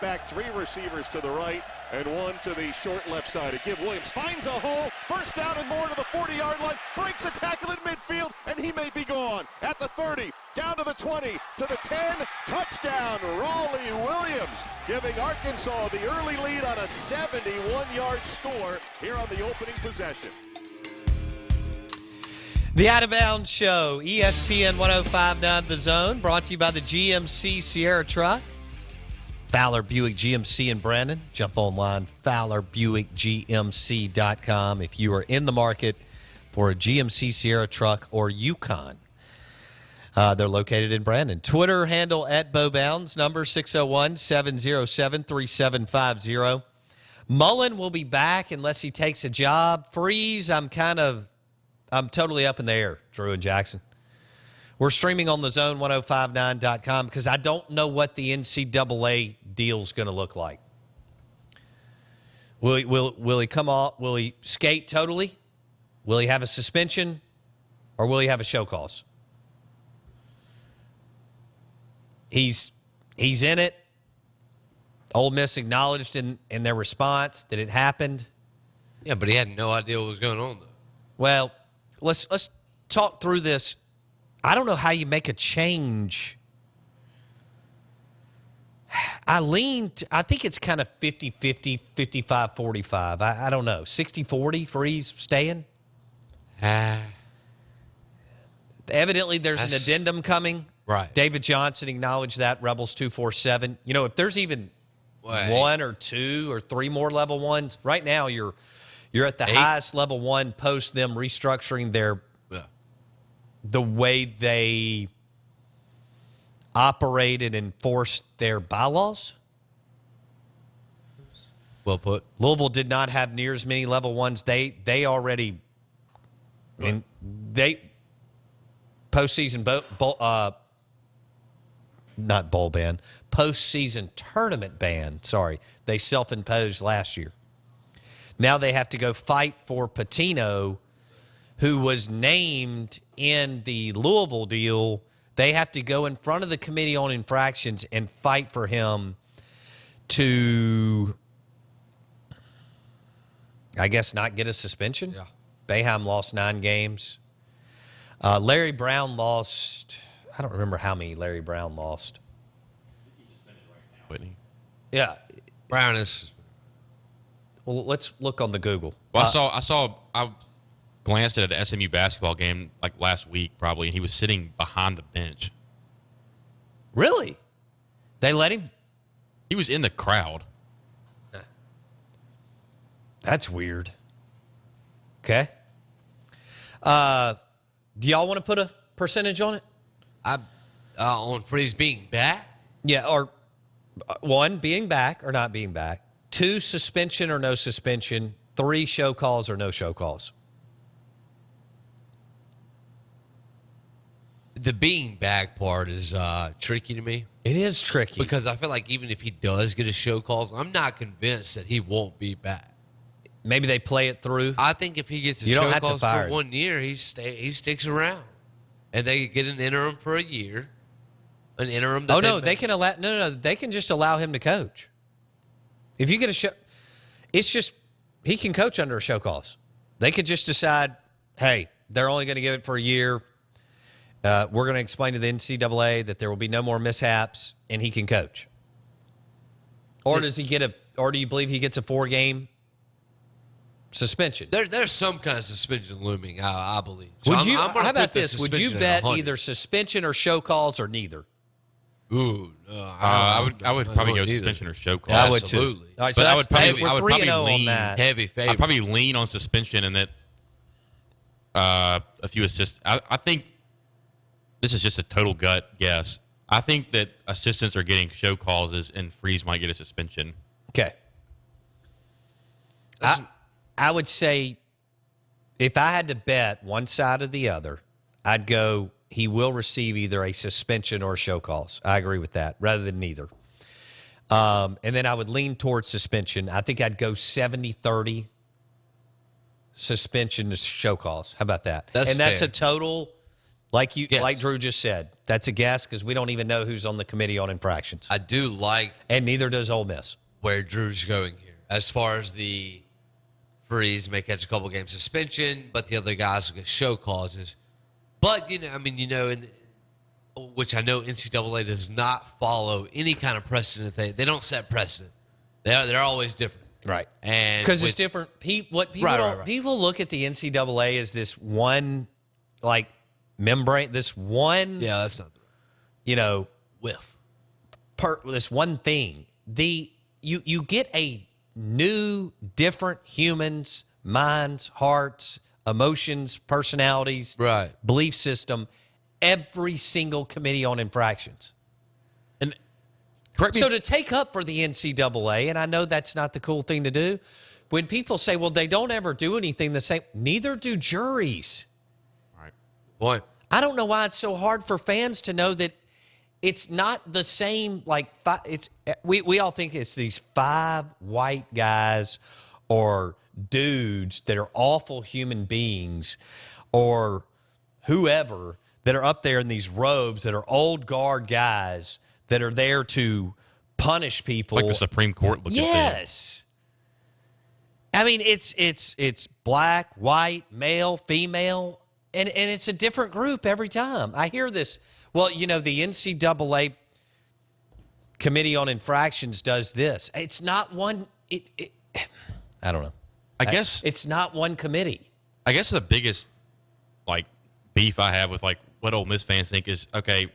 back, 3 receivers to the right and 1 to the short left side. To give Williams, finds a hole, first down and more to the 40-yard line, breaks a tackle in midfield, and he may be gone. At the 30, down to the 20, to the 10, touchdown, Raleigh Williams, giving Arkansas the early lead on a 71-yard score here on the opening possession. The Out of Bounds Show, ESPN 105.9 The Zone, brought to you by the GMC Sierra Truck. Fowler Buick GMC in Brandon. Jump online, FowlerBuickGMC.com if you are in the market for a GMC Sierra truck or Yukon. They're located in Brandon. Twitter handle at BoBounds, number 601-707-3750. Mullen will be back unless he takes a job. Freeze, I'm totally up in the air, Drew and Jackson. We're streaming on the zone1059.com because I don't know what the NCAA deal is going to look like. Will he come off? Will he skate totally? Will he have a suspension? Or will he have a show cause? He's in it. Ole Miss acknowledged in their response that it happened. Yeah, but he had no idea what was going on, though. Well, let's talk through this. I don't know how you make a change. I think it's kind of 50-50, 55-45. I don't know. 60-40, Freeze staying? Evidently, there's an addendum coming. Right. David Johnson acknowledged that, Rebels 247. You know, if there's even 1 or 2 or 3 more level 1s, right now you're at the 8. highest level 1 post them restructuring the way they operate and enforce their bylaws. Well put. Louisville did not have near as many level 1s. They already postseason not bowl ban, postseason tournament ban. Sorry, they self-imposed last year. Now they have to go fight for Patino, who was named in the Louisville deal. They have to go in front of the Committee on Infractions and fight for him to, I guess, not get a suspension. Yeah. Boeheim lost 9 games. Larry Brown lost, I don't remember how many Larry Brown lost. He's suspended right now, Whitney. Yeah. Brown is. Well, let's look on the Google. Well, I glanced at an SMU basketball game like last week probably, and he was sitting behind the bench. Really? They let him? He was in the crowd. That's weird. Okay. Do y'all want to put a percentage on it? On Freeze being back? Yeah, or 1, being back or not being back. 2, suspension or no suspension. 3, show calls or no show calls. The being back part is tricky to me. It is tricky. Because I feel like even if he does get a show calls, I'm not convinced that he won't be back. Maybe they play it through. I think if he gets a You don't show have to calls fire for him. 1 year, he sticks around. And they get an interim for a year. An interim. Oh, no, they can allow. No, they can just allow him to coach. If you get a show, it's just he can coach under a show cause. They could just decide, hey, they're only going to give it for a year. We're going to explain to the NCAA that there will be no more mishaps, and he can coach. Or does he get or do you believe he gets a 4-game suspension? There's some kind of suspension looming, I believe. So Would you? I'm gonna How about put the this? Would you suspension at bet 100. either suspension or show calls or neither? Ooh, I would probably go suspension or show call. I would too. Absolutely. All right, so But I that's would probably, we're I would 3-0 probably on lean that. Heavy favorite. I'd probably lean on suspension and that a few assists. I think this is just a total gut guess. I think that assistants are getting show causes and Freeze might get a suspension. Okay. I would say if I had to bet one side or the other, I'd go he will receive either a suspension or a show cause. I agree with that, rather than neither. And then I would lean towards suspension. I think I'd go 70-30 suspension to show cause. How about that? That's and that's fair. a total Like Yes. like Drew just said, that's a guess because we don't even know who's on the committee on infractions, I do like and neither does Ole Miss. where Drew's going here. As far as the freeze, may catch a couple game suspension, but the other guys will get show causes. But, which I know NCAA does not follow any kind of precedent. They don't set precedent. They're always different. Right. And Because it's with- different. What people Right, don't, right. people look at the NCAA as this one, like, membrane, this one, Yeah, that's not the whiff. this one thing. You get a new, different humans, minds, hearts, emotions, personalities, Right. belief system, every single committee on infractions. And correct me. So to take up for the NCAA, and I know that's not the cool thing to do, when people say, well, they don't ever do anything the same, neither do juries. Boy, I don't know why it's so hard for fans to know that it's not the same. Like, we all think it's these 5 white guys or dudes that are awful human beings or whoever that are up there in these robes that are old guard guys that are there to punish people. Like the Supreme Court looking thing. Yes. I mean, it's black, white, male, female, and it's a different group every time. I hear this. Well, the NCAA Committee on Infractions does this. It's not one. I don't know. I guess It's not one committee. I guess the biggest beef I have with what Ole Miss fans think is, okay,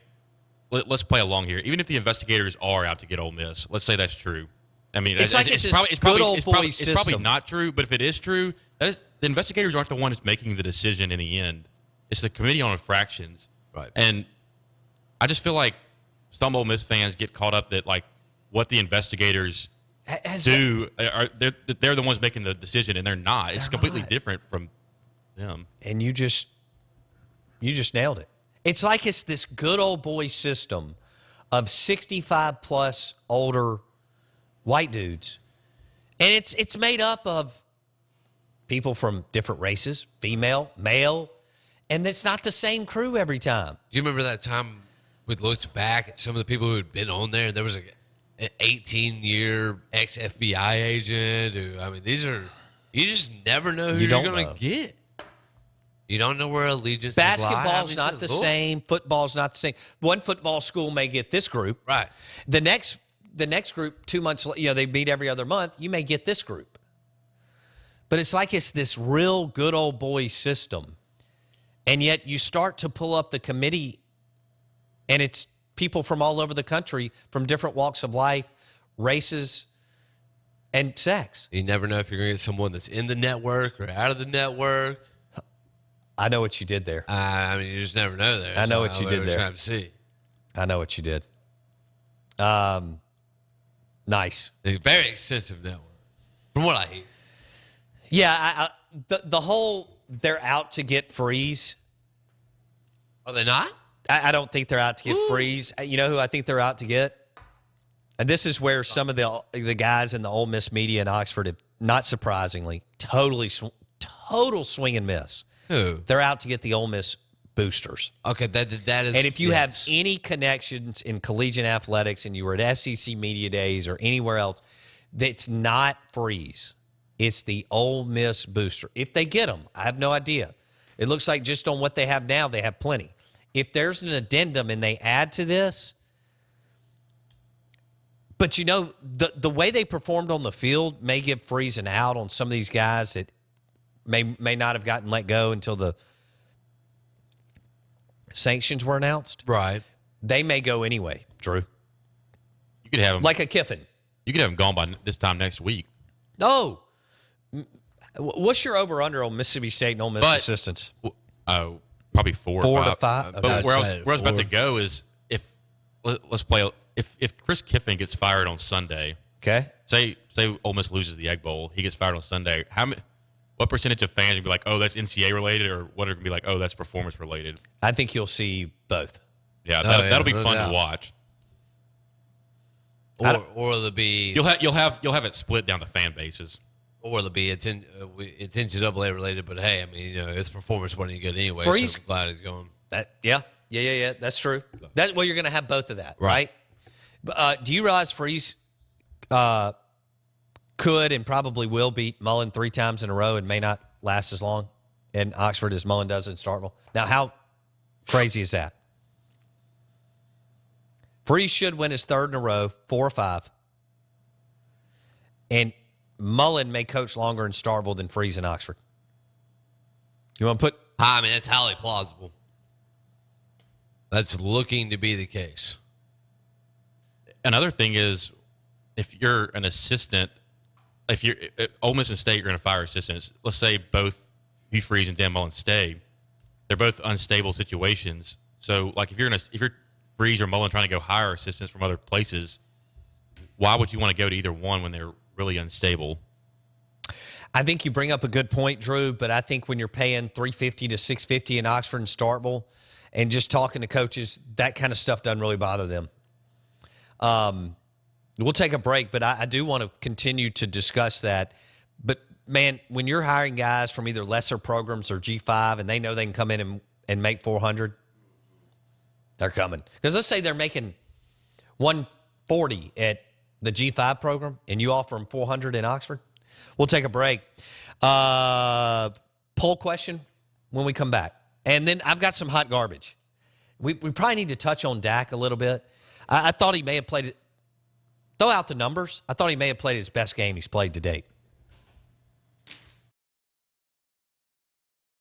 let's play along here. Even if the investigators are out to get Ole Miss, let's say that's true. I mean, It's like it's this good old boy it's probably system. not true, but if it is true, the investigators aren't the ones making the decision in the end. It's the Committee on Infractions. Right. And I just feel like some Ole Miss fans get caught up that what the investigators do, they're the ones making the decision, and they're not. It's completely not. different from them. And you just nailed it. It's like it's this good old boy system of 65 plus older white dudes. And it's made up of people from different races, female, male, and it's not the same crew every time. do you remember that time we looked back at some of the people who had been on there? And there was an 18-year ex-FBI agent who, you just never know who You you're don't going know. to get. You don't know where allegiance is lie. Basketball's not the same. Football's not the same. One football school may get this group. Right. The next group 2 months, they meet every other month. You may get this group. But it's like it's this real good old boy system. And yet you start to pull up the committee, and it's people from all over the country, from different walks of life, races, and sex. You never know if you're going to get someone that's in the network or out of the network. I know what you did there. You just never know there. I know So what you did we're there. Trying to see. I know what you did. Nice. A very extensive network, from what I hear. Yeah, the whole they're out to get Freeze. Are they not? I don't think they're out to get Freeze. You know who I think they're out to get? And this is where some of the guys in the Ole Miss media in Oxford have, not surprisingly, total swing and miss. Who? They're out to get the Ole Miss boosters. Okay, that is. And if you have yes. any connections in collegiate athletics and you were at SEC Media Days or anywhere else, that's not Freeze. It's the Ole Miss booster. If they get them, I have no idea. It looks like just on what they have now, they have plenty. If there's an addendum and they add to this, but the way they performed on the field may give Freeze an out on some of these guys that may not have gotten let go until the sanctions were announced. Right. They may go anyway, Drew. You could have them Like a Kiffin. You could have them gone by this time next week. Oh. What's your over-under on Mississippi State and Ole Miss But- assistants? Oh, probably 4 4 or to 5. 5? But Okay. where I I'd was say about to 4. go is let's play. If Chris Kiffin gets fired on Sunday, Okay. say Ole Miss loses the Egg Bowl, he gets fired on Sunday. What percentage of fans would be like, oh, that's NCAA related, or what are going to be like, oh, that's performance related? I think you'll see both. Yeah, yeah, that'll be no fun doubt. to watch. Or there'll be You'll have it split down to fan bases. Or it'll be it's NCAA related, but hey, it's performance wasn't any good anyway. Freeze- So I'm glad he's going. Yeah. That's true. Well, you're going to have both of that, right? Do you realize Freeze could and probably will beat Mullen 3 times in a row and may not last as long in Oxford as Mullen does in Starkville? Now, how crazy is that? Freeze should win his 3rd in a row, 4 or 5. And Mullen may coach longer in Starkville than Freeze in Oxford. You want to put... I mean, that's highly plausible. That's looking to be the case. Another thing is, if you're an assistant, if you're at Ole Miss and State, you're going to fire assistants. Let's say both Hugh Freeze and Dan Mullen stay. They're both unstable situations. So, like, if you're Freeze or Mullen trying to go hire assistants from other places, why would you want to go to either one when they're really unstable? I think you bring up a good point, Drew, but I think when you're paying $350 to $650 in Oxford and Starkville and just talking to coaches, that kind of stuff doesn't really bother them. We'll take a break, but I do want to continue to discuss that. But, man, when you're hiring guys from either lesser programs or G5 and they know they can come in and make $400, they're coming. Because let's say they're making $140 at the G5 program and you offer them $400 in Oxford. We'll take a break. Poll question when we come back. And then I've got some hot garbage. We probably need to touch on Dak a little bit. I thought he may have played it. Throw out the numbers. I thought he may have played his best game he's played to date.